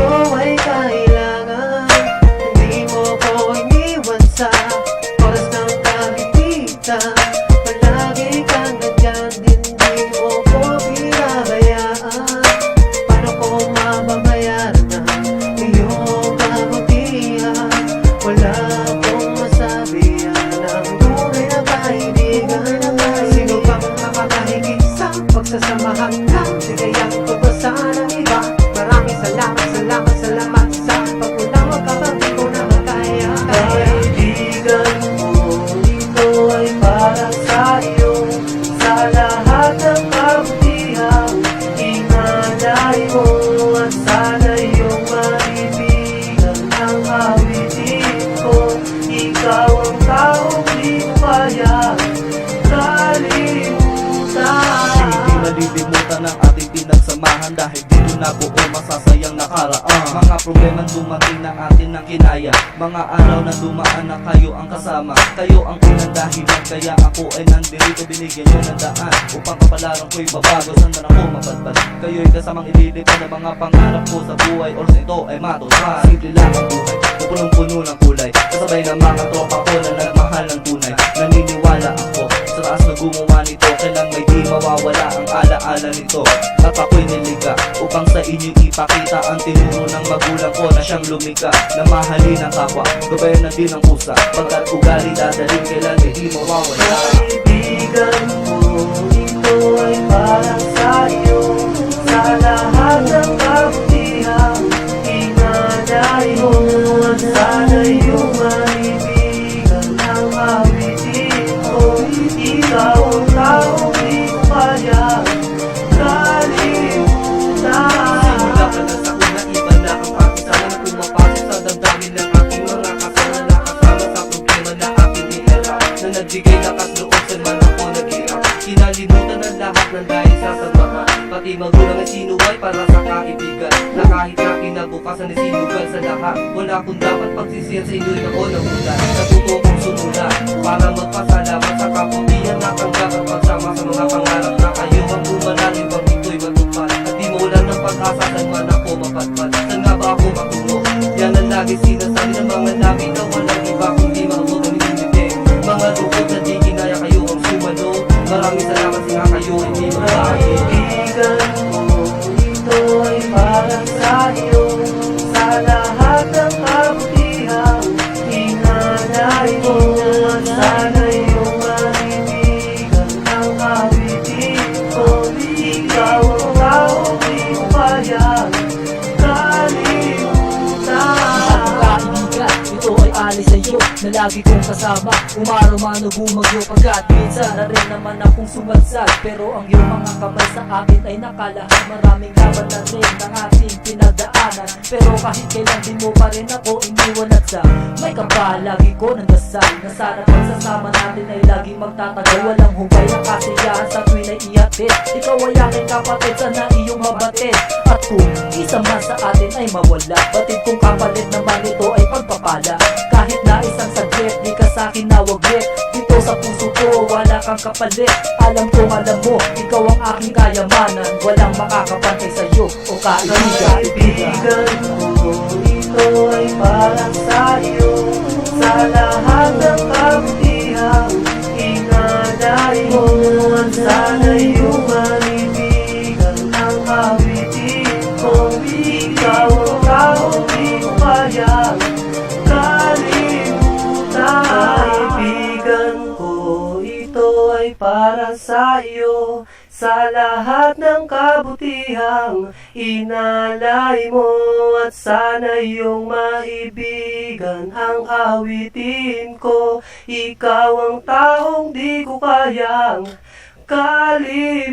sa'yo ay kailangan. Hindi mo ko iniwan sa oras ng kagipitan. Palagi kang nandyan, hindi mo ko pinabayaan. Paano ko mababayaran ang iyong kabutihan? Wala akong masabihan ang tunay na kaibigan. Sino bang nakakahigit sa pagsasamahan na sigayang pagpasa ng iba? Maraming salamat, salamat, salamat sa pagkulang kapag di ko na makaya. Kaibigan mo, ito ay para sa'yo. Sa lahat ng kabutihan, inalay mo at sana iyong maibigan ang awitin ko. Ikaw ang taong di ko kaya kalimutan. Hindi malilimutan ang ating pinagsamahan, dahil dito na buo masasayang nakaraan. Mga problemang dumating na atin ang kinaya, mga araw na dumaan na kayo ang kasama. Kayo ang unang dahilan, kaya ako ay nandito. Binigyan nyo ng daan upang kapalaran ko'y babago. Saan man ako mapadpad, kayo'y kasamang ililipad ng mga pangarap ko sa buhay. Oras ito ay matupad. Simple lang ang buhay, punong-puno ng kulay, kasabay ng mga tropa ko na nagmahal ng tunay. Naniniwala ako sa taas na gumawa nito, kailang may di mawawala ang alaala nito. At ako'y niliga upang sa inyo ipakita ang tinuro ng magulang ko na siyang lumika, na mahalin ang kapwa, gabay na din ang kusa, pagkat ugali dadalhin kailan may di mawawala. Kaibigan ko, ito ay para sa'yo. Sa lahat ng kabutihan, inalay mo at sana iyong maibigan ang awitin ko. Ikaw ang taong di ko kaya kalimutan. Simula ka na sa una, iba na ang aking sana na pumapasok sa damdamin ng aking mga kasama. Nakasama sa problema na aking dinala, na nagbigay lakas loob sa man ako nag-hirap. Kinalimutan ang lahat ng dahil sa samahan, pati magulang ay sinuway para sa kaibigan, na kahit na kinabukasan ay sinugal sa lahat. Wala akong dapat pagsisiyan sa inyo'y ako namulan. Natuto akong sumula para magpasalamat sa kabutihan na tanggap at pagsama sa mga pangarap na kayo ang bumalalim pang ito'y matupad. At di maulan ng pag-asa, saan man ako mapadpad, saan nga ba ako matungo? Yan ang lagi sinasabi ng mga nabi na walang iba kundi mahuwag ang inibig. Mga lukot na di kinaya, kayo ang sumalo. Maraming salamat sa nga kayo hindi mabahay. Kaibigan mo, ito ay para sa'yo. Sa lahat ng kabutihan, inalay mo at sana iyong maibigan ang awitin ko. Ikaw ang taong di ko kaya kalimutan. Kaibigan, ito ay alis sa'yo na lagi kong kasama. Umaraw man o bumagyo, pagkat minsan na rin naman akong sumadsad. Pero ang iyong mga kamay sa akin ay nakalahan. Maraming laban na rin ang ating pinagdaanan, pero kahit kailan din mo pa rin ako iniwan at sa may kapal. Lagi ko nandasal na sana pagsasama natin ay laging magtatagal. Walang humpay ng kasiyahan sa tuwin ay ihatid. Ikaw ay aking kapatid, sana iyong mabatid. At kung isa man sa atin ay mawala, batid kong kapalit naman ito ay pagpapala. Kahit na isang saglit, di ka sa'kin nawaglit. Dito sa puso ko, wala kang kapalit. Alam kong alam mo, ikaw ang aking kayamanan. Walang makakapantay sa'yo o kaibigan. Kaibigan ko, ito ay para sa'yo. Sa lahat ng kabutihan, inalay mo at sana iyong maibigan ang awitin ko. Ikaw ang taong di ko kaya kalimutan. Kaibigan ko, ito ay para sa'yo. Sa lahat ng kabutihang inalay mo at sana iyong maibigan ang awitin ko. Ikaw ang taong di ko kayang kalimutan.